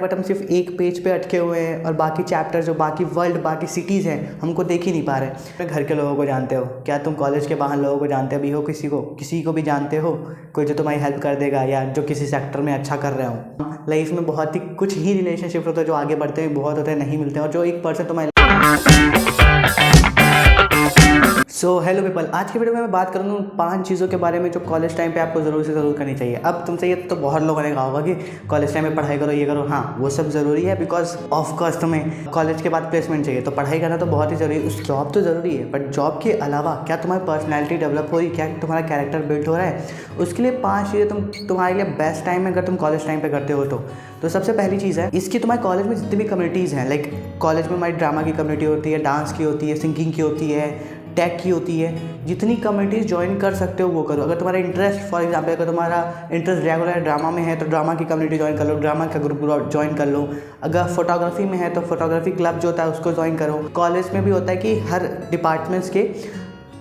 But हम सिर्फ एक पेज पे अटके हुए हैं और बाकी चैप्टर जो बाकी वर्ल्ड बाकी सिटीज़ हैं हमको देख ही नहीं पा रहे। अपने घर के लोगों को जानते हो क्या? तुम कॉलेज के बाहर लोगों को जानते भी हो? किसी को भी जानते हो? कोई जो तुम्हारी हेल्प कर देगा या जो किसी सेक्टर में अच्छा कर रहे हो। लाइफ में बहुत ही कुछ ही रिलेशनशिप होते हैं जो आगे बढ़ते हैं, बहुत होते हैं नहीं मिलते हैं, और जो एक पर्सन तुम्हारे हेलो पीपल, आज की वीडियो में मैं बात करूँगा 5 चीज़ों के बारे में जो कॉलेज टाइम पे आपको ज़रूर से ज़रूर करनी चाहिए। अब तुमसे ये तो बहुत लोगों ने कहा होगा कि कॉलेज टाइम में पढ़ाई करो, ये करो। हाँ, वो सब ज़रूरी है बिकॉज ऑफ कोर्स तुम्हें कॉलेज के बाद प्लेसमेंट चाहिए, तो पढ़ाई करना तो बहुत ही ज़रूरी है। उस जॉब तो ज़रूरी है, बट जॉब के अलावा क्या तुम्हारी पर्सनैलिटी डेवलप हो रही है, क्या तुम्हारा कैरेक्टर बिल्ड हो रहा है, उसके लिए 5 चीज़ें तुम्हारे लिए बेस्ट टाइम है अगर तुम कॉलेज टाइम पर करते हो तो सबसे पहली चीज़ है, इसकी तुम्हारे कॉलेज में जितनी भी कम्युनिटीज़ हैं, लाइक कॉलेज में हमारी ड्रामा की कम्युनिटी होती है, डांस की होती है, सिंगिंग की होती है, टेक की होती है, जितनी कम्युनिटीज़ ज्वाइन कर सकते हो वो करो। अगर तुम्हारा इंटरेस्ट, फॉर एग्जांपल अगर तुम्हारा इंटरेस्ट रेगुलर ड्रामा में है तो ड्रामा की कम्युनिटी ज्वाइन कर लो, ड्रामा का ग्रुप ज्वाइन कर लो। अगर फोटोग्राफी में है तो फोटोग्राफी क्लब जो होता है उसको ज्वाइन करो। कॉलेज में भी होता है कि हर डिपार्टमेंट्स के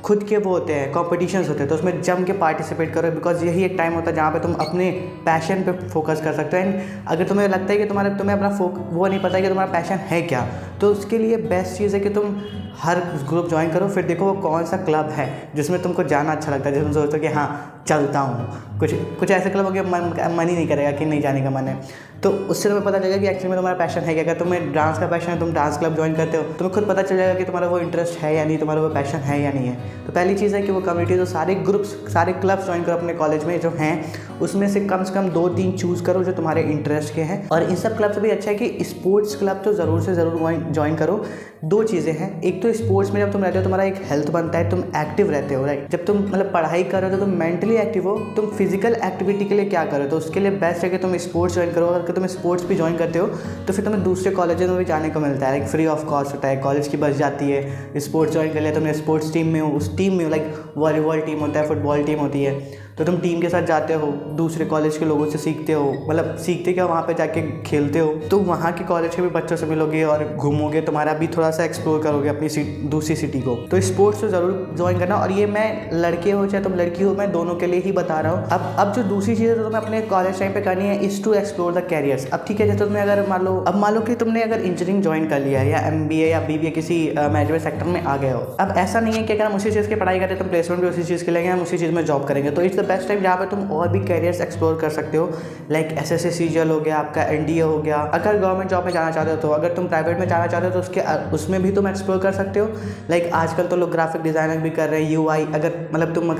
खुद के वो होते हैं, कॉम्पिटिशन्स होते हैं, तो उसमें जम के पार्टिसिपेट करो बिकॉज यही एक टाइम होता है जहाँ पे तुम अपने पैशन पे फोकस कर सकते हो। एंड अगर तुम्हें लगता है कि तुम्हें अपना वो नहीं पता है कि तुम्हारा पैशन है क्या, तो उसके लिए बेस्ट चीज़ है कि तुम हर ग्रुप ज्वाइन करो, फिर देखो वो कौन सा क्लब है जिसमें तुमको जाना अच्छा लगता है, जिसमें सोचते हो कि हाँ चलता हूँ। कुछ ऐसे क्लब हो गया मन ही नहीं करेगा कि नहीं जाने का मन है, तो उससे तुम्हें पता चलेगा कि एक्चुअली में तुम्हारा पैशन है क्या। अगर तुम्हें डांस का पैशन है, तुम डांस क्लब ज्वाइन करते हो, तुम्हें खुद पता चल जाएगा कि तुम्हारा वो इंटरेस्ट है या नहीं, तुम्हारा वो पैशन है या नहीं है। तो पहली चीज़ है कि वो कम्युनिटी, जो सारे ग्रुप्स, सारे क्लब्स ज्वाइन करो अपने कॉलेज में जो हैं, उसमें से कम 2-3 चूज़ करो जो तुम्हारे इंटरेस्ट के हैं। और इन सब क्लब से भी अच्छा है कि स्पोर्ट्स क्लब तो ज़रूर से ज़रूर ज्वाइन करो। 2 चीज़ें हैं, एक तो स्पोर्ट्स में जब तुम रहते हो तुम्हारा एक हेल्थ बनता है, तुम एक्टिव रहते हो, राइट। जब तुम मतलब पढ़ाई कर रहे हो तो तुम मेंटली एक्टिव हो, तुम फिजिकल एक्टिविटी के लिए क्या करो, तो उसके लिए बेस्ट है कि तुम स्पोर्ट्स ज्वाइन करो। अगर तुम स्पोर्ट्स भी ज्वाइन करते हो तो फिर तुम्हें दूसरे कॉलेजों में भी जाने को मिलता है, लाइक फ्री ऑफ कॉस्ट होता है, कॉलेज की बस जाती है। स्पोर्ट्स ज्वाइन कर लिया तुमने, स्पोर्ट्स टीम में हो, उस टीम में लाइक वॉलीबॉल टीम होता है, फुटबॉल टीम होती है, तो तुम टीम के साथ जाते हो, दूसरे कॉलेज के लोगों से सीखते हो, मतलब सीखते क्या, वहाँ पे जाके खेलते हो, तो वहाँ के कॉलेज के भी बच्चों से मिलोगे और घूमोगे, तुम्हारा भी थोड़ा सा एक्सप्लोर करोगे अपनी दूसरी सिटी को। तो स्पोर्ट्स तो ज़रूर ज्वाइन करना, और ये मैं लड़के हो चाहे तुम लड़की हो, मैं दोनों के लिए ही बता रहा हूँ। अब जो दूसरी चीज़ है तो तुम्हें अपने कॉलेज टाइम पे करनी है is to explore the careers. अब ठीक है, जैसे तुमने अगर मान लो कि तुमने अगर इंजीनियरिंग ज्वाइन कर लिया है या MBA या BBA किसी मैनेजमेंट सेक्टर में आ गए हो, अब ऐसा नहीं है कि अगर हम उसी चीज़ की पढ़ाई करें तो प्लेसमेंट भी उसी चीज़ के लेंगे, हम उसी चीज़ में जॉब करेंगे। तो इट्स द बेस्ट टाइम जहाँ पे तुम और भी कैरियर्स एक्सप्लोर कर सकते हो, लाइक SSC CGL हो गया, आपका NDA हो गया। अगर गवर्नमेंट जॉब में जाना चाहते हो, तो अगर तुम प्राइवेट में जाना चाहते हो तो उसमें भी तुम एक्सप्लोर कर सकते हो। लाइक आजकल तो लोग ग्राफिक डिज़ाइनर भी कर रहे हैं, UI, अगर तुम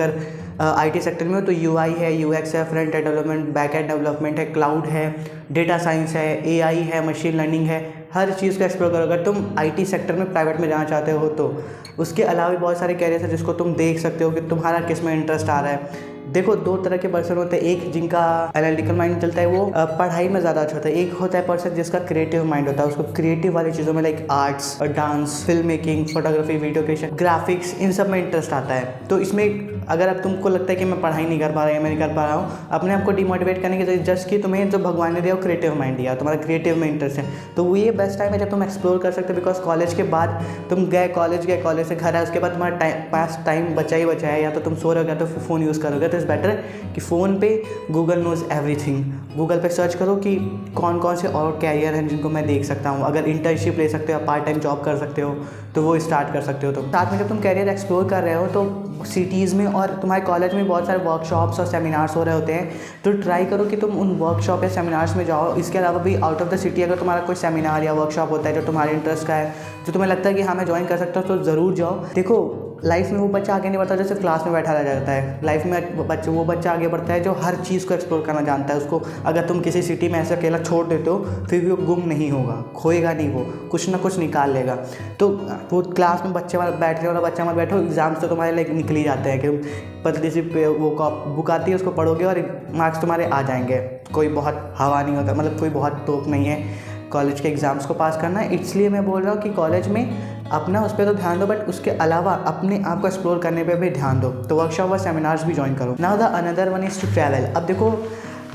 IT सेक्टर में हो तो UI है, UX है, front end development, back and development है, क्लाउड है, डेटा साइंस है, AI है, मशीन लर्निंग है, हर चीज़ को एक्सप्लोर करो। अगर तुम IT सेक्टर में प्राइवेट में जाना चाहते हो तो उसके अलावा भी बहुत सारे कैरियर्स हैं जिसको तुम देख सकते हो कि तुम्हारा किस में इंटरेस्ट आ रहा है। देखो, 2 तरह के पर्सन होते हैं, एक जिनका एनालिटिकल माइंड चलता है, वो पढ़ाई में ज़्यादा अच्छा होता है। एक होता है पर्सन जिसका क्रिएटिव माइंड होता है, उसको क्रिएटिव वाली चीज़ों में लाइक आर्ट्स और dance, film making, photography, video creation, graphics, इन सब में इंटरेस्ट आता है। तो इसमें अगर अब तुमको लगता है कि मैं पढ़ाई नहीं कर पा रहा या मैं नहीं कर पा रहा हूँ, अपने आप को डिमोटिवेट करने की जरूरत, जस्ट कि तुम्हें जो भगवान ने दिया वो क्रिएटिव माइंड दिया, तुम्हारा क्रिएटिव में इंटरेस्ट है, तो वो ये बेस्ट टाइम है जब तुम एक्सप्लोर कर सकते हो। बिकॉज कॉलेज के बाद तुम कॉलेज से घर है, उसके बाद तुम्हारा पास टाइम बचा ही बचा है, या तो तुम सो रहोगे तो फिर फ़ोन यूज़ करोगे। तो इट्स बेटर कि फ़ोन पे गूगल नोज़ एवरीथिंग, गूगल पे सर्च करो कि कौन कौन से और कैरियर हैं जिनको मैं देख सकता हूँ। अगर इंटर्नशिप ले सकते हो, पार्ट टाइम जॉब कर सकते हो, तो वो स्टार्ट कर सकते हो। तो साथ में जब तुम कैरियर एक्सप्लोर कर रहे हो तो सिटीज़ में और तुम्हारे कॉलेज में बहुत सारे वर्कशॉप्स और सेमिनार्स हो रहे होते हैं, तो ट्राई करो कि तुम उन वर्कशॉप या सेमिनार्स में जाओ। इसके अलावा भी आउट ऑफ द सिटी अगर तुम्हारा कोई सेमिनार या वर्कशॉप होता है जो तुम्हारे इंटरेस्ट का है, जो तुम्हें लगता है कि हाँ मैं ज्वाइन कर सकता हूँ, तो ज़रूर जाओ। देखो, लाइफ में वो बच्चा आगे नहीं बढ़ता जो सिर्फ क्लास में बैठा रह जाता है। लाइफ में वो बच्चा आगे बढ़ता है जो हर चीज़ को एक्सप्लोर करना जानता है। उसको अगर तुम किसी सिटी में ऐसे अकेला छोड़ देते हो, फिर भी वो गुम नहीं होगा, खोएगा नहीं, वो कुछ ना कुछ निकाल लेगा। तो वो क्लास में बैठने वाला बच्चा मत बैठो, एग्जाम्स तो तुम्हारे लाइक निकल ही जाते हैं कि पतली सी वो बुक आती है, उसको पढ़ोगे और मार्क्स तुम्हारे आ जाएंगे। कोई बहुत हवा नहीं होता, मतलब कोई बहुत तोप नहीं है कॉलेज के एग्ज़ाम्स को पास करना है। इसलिए मैं बोल रहा हूँ कि कॉलेज में अपना उस पर तो ध्यान दो, बट उसके अलावा अपने आप को एक्सप्लोर करने पे भी ध्यान दो। तो वर्कशॉप और सेमिनार्स भी ज्वाइन करो। Now the another one is to travel. अब देखो,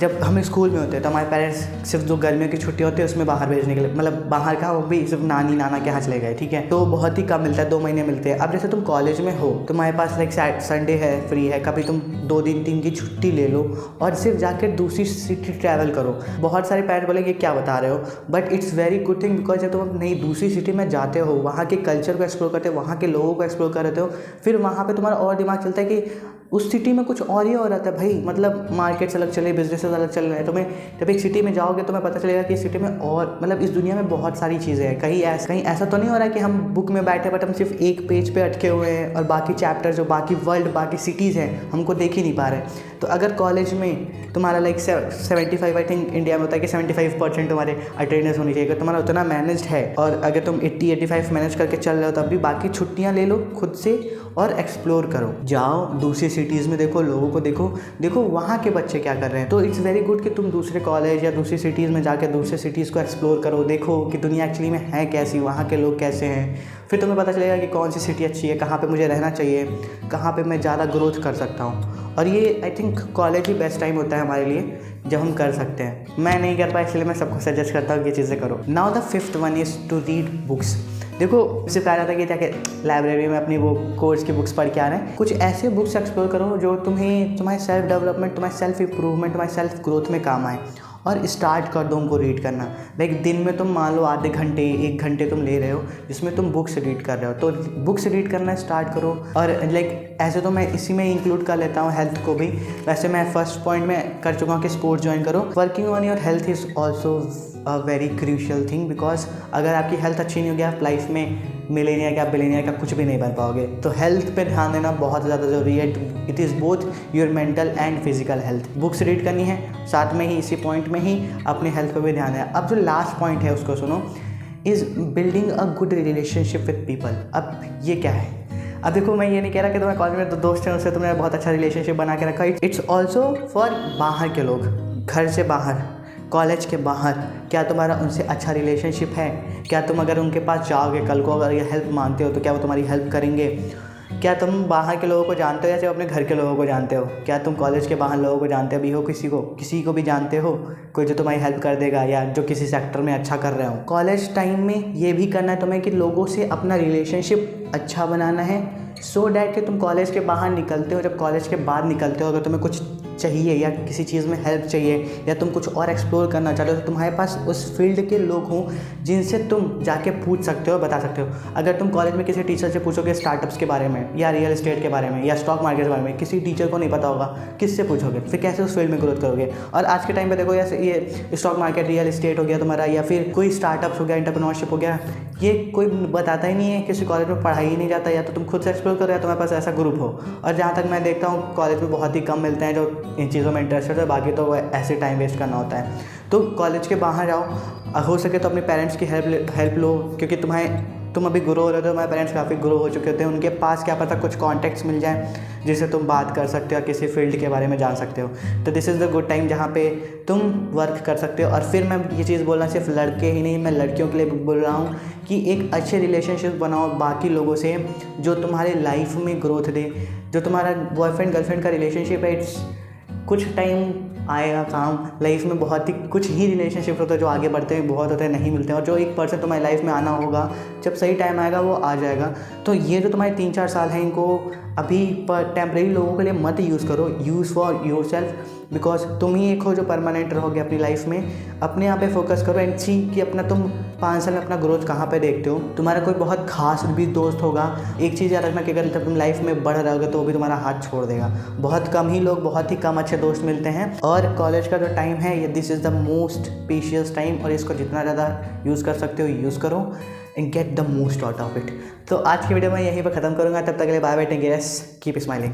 जब हम स्कूल में होते हैं तो हमारे पेरेंट्स सिर्फ जो गर्मियों की छुट्टी होती है उसमें बाहर भेजने के लिए, मतलब बाहर का, वो भी सिर्फ नानी नाना के यहाँ चले गए, ठीक है, तो बहुत ही कम मिलता है, 2 महीने मिलते हैं। अब जैसे तुम कॉलेज में हो, तुम्हारे पास लाइक संडे है, फ्री है, कभी तुम 2 दिन 3 की छुट्टी ले लो और सिर्फ जाकर दूसरी सिटी ट्रैवल करो। बहुत सारे पेरेंट्स बोलेंगे क्या बता रहे हो, but it's very good thing, because जब तुम नई दूसरी सिटी में जाते हो, वहाँ के कल्चर को एक्सप्लोर करते हो, वहाँ के लोगों को एक्सप्लोर करते हो, फिर वहाँ पे तुम्हारा और दिमाग चलता है कि उस सिटी में कुछ और ही हो रहा था भाई, मतलब मार्केट्स अलग चले, बिजनेसेस अलग चल रहे हैं। तुम्हें जब एक सिटी में जाओगे तुम्हें पता चलेगा कि इस सिटी में और मतलब इस दुनिया में बहुत सारी चीज़ें हैं। कहीं ऐसा तो नहीं हो रहा है कि हम बुक में बैठे बट हम सिर्फ एक पेज पे अटके हुए हैं और बाकी चैप्टर जो बाकी वर्ल्ड बाकी सिटीज़ हैं हमको देख ही नहीं पा रहे। तो अगर कॉलेज में तुम्हारा लाइक 75, आई थिंक इंडिया में होता है कि 75% तुम्हारे अटेंडेंस होनी चाहिए, अगर तुम्हारा उतना मैनेज्ड है और अगर तुम 80-85 मैनेज करके चल रहे हो तब भी बाकी छुट्टियाँ ले लो खुद से और एक्सप्लोर करो। जाओ दूसरी सिटीज़ में, देखो लोगों को, देखो वहाँ के बच्चे क्या कर रहे हैं। तो इट्स वेरी गुड कि तुम दूसरे कॉलेज या दूसरी सिटीज़ में जाकर दूसरे सिटीज़ को एक्सप्लोर करो, देखो कि दुनिया एक्चुअली में है कैसी, वहाँ के लोग कैसे हैं। फिर तुम्हें पता चलेगा कि कौन सी सिटी अच्छी है, कहाँ पे मुझे रहना चाहिए, कहाँ पे मैं ज़्यादा ग्रोथ कर सकता हूँ। और ये I think college he best time होता है हमारे लिए जब हम कर सकते हैं। मैं नहीं कर पाया इसलिए मैं सबको सजेस्ट करता हूँ कि ये चीज़ें करो। Now the 5th one is to read books. देखो इससे कहा जाता है कि जाके लाइब्रेरी में अपनी वो कोर्स की बुक्स पढ़ के आ रहे हैं, कुछ ऐसे बुक्स एक्सप्लोर करो जो तुम्हारे सेल्फ डेवलपमेंट, तुम्हारे सेल्फ इम्प्रूवमेंट, तुम्हारे सेल्फ ग्रोथ में काम आए। और स्टार्ट कर दो उनको रीड करना। लाइक दिन में तुम मान लो आधे घंटे 1 घंटे तुम ले रहे हो जिसमें तुम बुक्स रीड कर रहे हो, तो बुक्स रीड करना स्टार्ट करो। और लाइक ऐसे तो मैं इसी में इंक्लूड कर लेता हूँ हेल्थ को भी। वैसे मैं फर्स्ट पॉइंट में कर चुका हूँ कि स्पोर्ट्स ज्वाइन करो। Working on your health is also a very crucial thing, because अगर आपकी हेल्थ अच्छी नहीं होगी आप लाइफ में मिलेनियर का बिलियनियर का कुछ भी नहीं बन पाओगे। तो हेल्थ पे ध्यान देना बहुत ज़्यादा ज़रूरी है। It is both your mental and physical health. Books read करनी है, साथ में ही इसी पॉइंट में ही अपने हेल्थ पे भी ध्यान देना। अब जो लास्ट पॉइंट है उसको सुनो, is building a good relationship with people. अब ये क्या है? अब देखो मैं ये नहीं कह रहा कि तुम्हारे कॉलेज में तो दोस्त हैं उससे तुमने बहुत अच्छा रिलेशनशिप बना के रखा। इट्स ऑल्सो फॉर बाहर के लोग, घर से बाहर, कॉलेज के बाहर। क्या तुम्हारा उनसे अच्छा रिलेशनशिप है? क्या तुम अगर उनके पास जाओगे कल को अगर ये हेल्प मांगते हो तो क्या वो तुम्हारी हेल्प करेंगे? क्या तुम बाहर के लोगों को जानते हो या सिर्फ अपने घर के लोगों को जानते हो? क्या तुम कॉलेज के बाहर लोगों को जानते भी हो? किसी को भी जानते हो कोई जो तुम्हारी हेल्प कर देगा या जो किसी सेक्टर में अच्छा कर रहे हो? कॉलेज टाइम में ये भी करना है तुम्हें कि लोगों से अपना रिलेशनशिप अच्छा बनाना है, सो डैट कि तुम कॉलेज के बाहर निकलते हो, जब कॉलेज के बाद निकलते हो अगर तुम्हें कुछ चाहिए या किसी चीज़ में हेल्प चाहिए या तुम कुछ और एक्सप्लोर करना चाहते हो तो तुम्हारे पास उस फील्ड के लोग हों जिनसे तुम जाके पूछ सकते हो, बता सकते हो। अगर तुम कॉलेज में किसी टीचर से पूछोगे स्टार्टअप्स के बारे में या रियल एस्टेट के बारे में या स्टॉक मार्केट के बारे में, किसी टीचर को नहीं पता होगा, किससे पूछोगे? फिर कैसे उस फील्ड में ग्रोथ करोगे? और आज के टाइम पे देखो ये स्टॉक मार्केट, रियल एस्टेट हो गया तुम्हारा या फिर कोई स्टार्टअप्स हो गया, एंटरप्रेन्योरशिप हो गया, ये कोई बताता ही नहीं है, किसी कॉलेज में पढ़ाई ही नहीं जाता, या तो तुम खुद से एक्सप्लोर करो या तुम्हारे पास ऐसा ग्रुप हो। और जहाँ तक मैं देखता हूँ कॉलेज में बहुत ही कम मिलते हैं जो इन चीज़ों में इंटरेस्टेड है, बाकी तो ऐसे टाइम वेस्ट करना होता है। तो कॉलेज के बाहर जाओ, हो सके तो अपने पेरेंट्स की हेल्प लो, क्योंकि तुम अभी ग्रो हो रहे हो, तुम्हारे पेरेंट्स काफ़ी ग्रो हो चुके होते हैं, उनके पास क्या पता कुछ कॉन्टैक्ट्स मिल जाए जिससे तुम बात कर सकते हो, किसी फील्ड के बारे में जान सकते हो। तो this is the good time जहाँ पे तुम वर्क कर सकते हो। और फिर मैं ये चीज़ बोलना सिर्फ लड़के ही नहीं, मैं लड़कियों के लिए भी बोल रहा हूँ कि एक अच्छे रिलेशनशिप बनाओ बाकी लोगों से जो तुम्हारे लाइफ में ग्रोथ दे। जो तुम्हारा बॉयफ्रेंड गर्लफ्रेंड का रिलेशनशिप है, इट्स कुछ टाइम आएगा काम, लाइफ में बहुत ही कुछ ही रिलेशनशिप होते हैं जो आगे बढ़ते हैं, बहुत होते हैं नहीं मिलते हैं, और जो एक पर्सन तुम्हारी लाइफ में आना होगा जब सही टाइम आएगा वो आ जाएगा। तो ये जो तुम्हारे 3-4 साल हैं इनको अभी पर टेम्परेरी लोगों के लिए मत यूज़ करो, use for your self, because तुम ही एक हो जो परमानेंट रहोगे अपनी लाइफ में। अपने यहाँ पे फोकस करो एंड सी कि अपना तुम 5 साल में अपना ग्रोथ कहाँ पे देखते हो। तुम्हारा कोई बहुत खास भी दोस्त होगा, एक चीज़ याद रखना कि अगर तुम लाइफ में बढ़ रहे होगे तो वो भी तुम्हारा हाथ छोड़ देगा। बहुत कम ही लोग, बहुत ही कम अच्छे दोस्त मिलते हैं। और कॉलेज का जो टाइम है ये this is the most precious time, और इसको जितना ज़्यादा यूज़ कर सकते हो यूज़ करो and get the most out of it. तो आज की वीडियो मैं यहीं पर ख़त्म करूँगा, तब तक के लिए bye bye, take care, keep smiling.